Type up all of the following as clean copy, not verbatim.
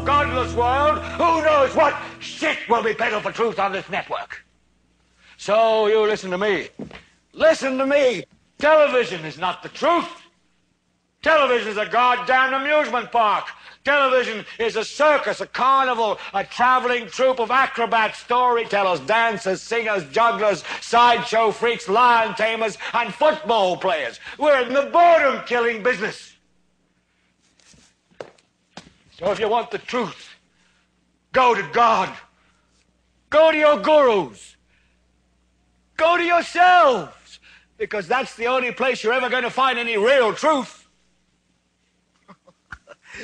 godless world, who knows what shit will be peddled for truth on this network. So you listen to me. Listen to me. Television is not the truth. Television is a goddamn amusement park. Television is a circus, a carnival, a traveling troupe of acrobats, storytellers, dancers, singers, jugglers, sideshow freaks, lion tamers, and football players. We're in the boredom-killing business. So if you want the truth, go to God. Go to your gurus. Go to yourselves, because that's the only place you're ever going to find any real truth.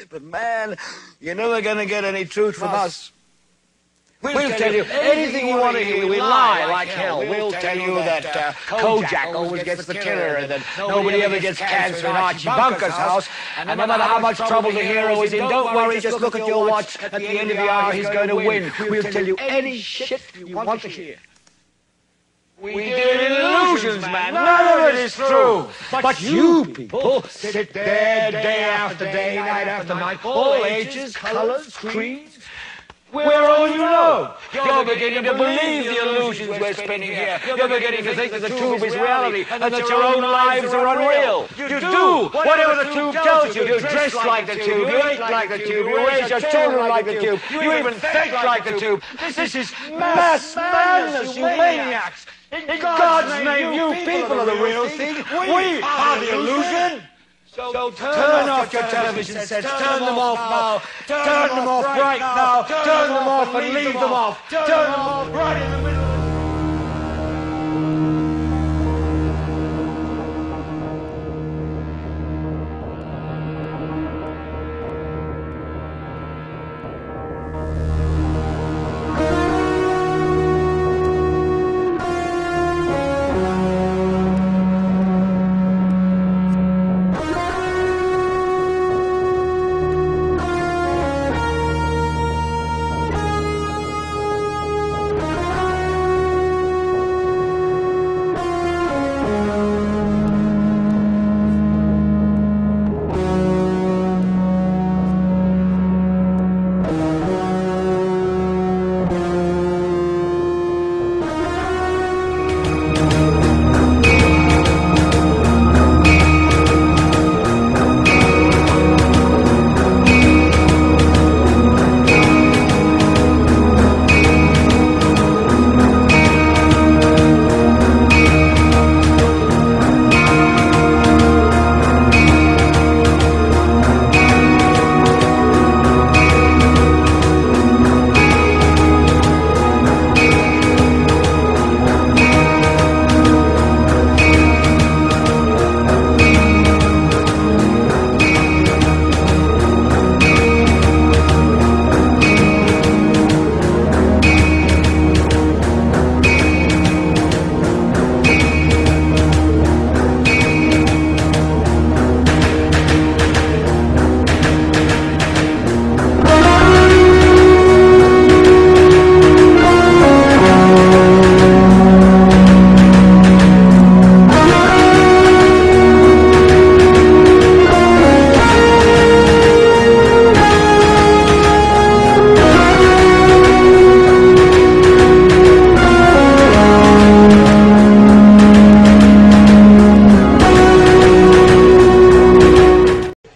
But man, you're never going to get any truth from us. We'll tell you anything you want to hear. We lie like hell. We'll tell you that Kojak always gets the killer, and that nobody ever gets cancer in Archie Bunker's house. And no matter how much trouble the hero is in, don't worry, just look at your watch. At the end of the hour, he's going to win. We'll tell you any shit you want to hear. We deal in illusions, man. None of it is true. But you people sit there day after day, night after night, all ages, colors, creeds. We're all you know. You're beginning to believe the illusions we're spinning here. You're beginning to think that the tube is reality and that your own lives are unreal. You do whatever the tube tells you. You dress like the tube. You eat like the tube. You raise your children like the tube. You even think like the tube. This is mass madness, you maniacs. In God's name, you people are the real thing. We are the illusion. So turn off your television sets. Turn them off now. Turn them off right now. Turn them off and leave them off. Turn them off right in the middle.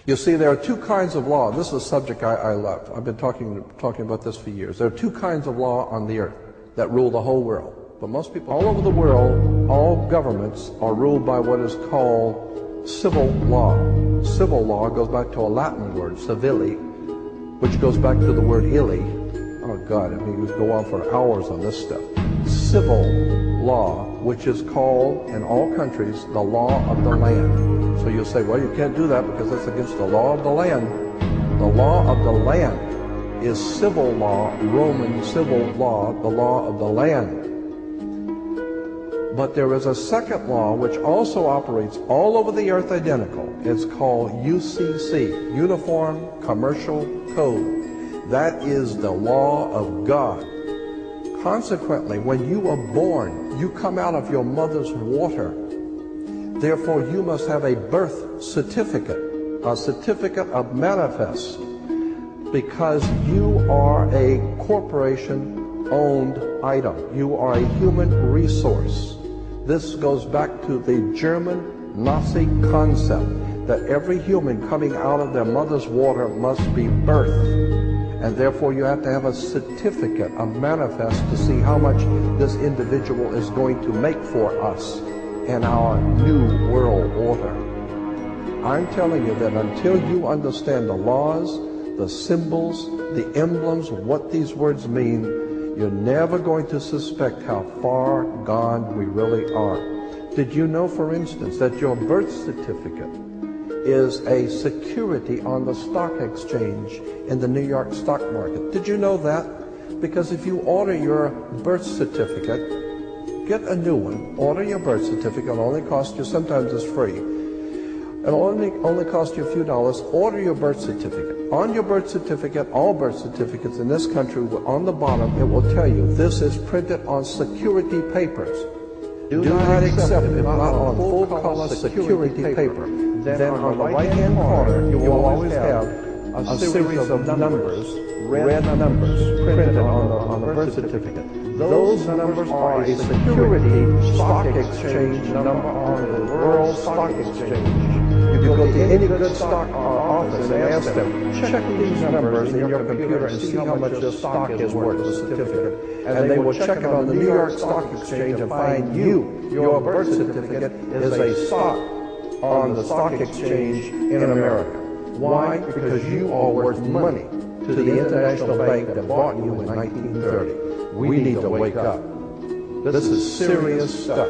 You see, there are two kinds of law. This is a subject I love. I've been talking about this for years. There are two kinds of law on the earth that rule the whole world. But most people all over the world, all governments are ruled by what is called civil law. Civil law goes back to a Latin word, civili, which goes back to the word illi. Oh God, I mean, we could go on for hours on this stuff. Civil law, which is called in all countries the law of the land. So you'll say, well, you can't do that because that's against the law of the land. The law of the land is civil law, Roman civil law, the law of the land. But there is a second law which also operates all over the earth identical. It's called UCC, Uniform Commercial Code. That is the law of God. Consequently, when you are born, you come out of your mother's water. Therefore, you must have a birth certificate, a certificate of manifest. because you are a corporation-owned item. You are a human resource. This goes back to the German Nazi concept that every human coming out of their mother's water must be birthed. And therefore you have to have a certificate, a manifest, to see how much this individual is going to make for us in our new world order. I'm telling you that until you understand the laws, the symbols, the emblems, what these words mean, you're never going to suspect how far gone we really are. Did you know, for instance, that your birth certificate is a security on the stock exchange in the New York stock market? Did you know that? Because if you order your birth certificate, get a new one, order your birth certificate, it'll only cost you, sometimes it's free, it'll only cost you a few dollars. Order your birth certificate. On your birth certificate, all birth certificates in this country, on the bottom, it will tell you this is printed on security papers. Do not accept it not on full-color security paper. Then on the right-hand corner, you will always have a series of numbers, red numbers, printed on the birth certificate. Those numbers are a security stock exchange number on the World Stock Exchange. You go to any good stock office and ask them, check these numbers in your computer and see how much this stock is worth, the certificate. And they will check it on the New York Stock Exchange and find your birth certificate is a stock on the stock exchange in America. Why? Because you are worth money to the international bank that bought you in 1930. We need to wake up. This is serious stuff.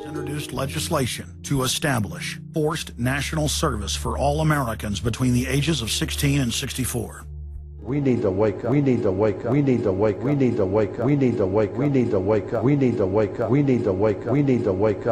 Introduced legislation to establish forced national service for all Americans between the ages of 16 and 64. We need to wake up. We need to wake up. We need to wake up. We need to wake up. We need to wake up. We need to wake up. We need to wake up. We need to wake up. We need to wake up.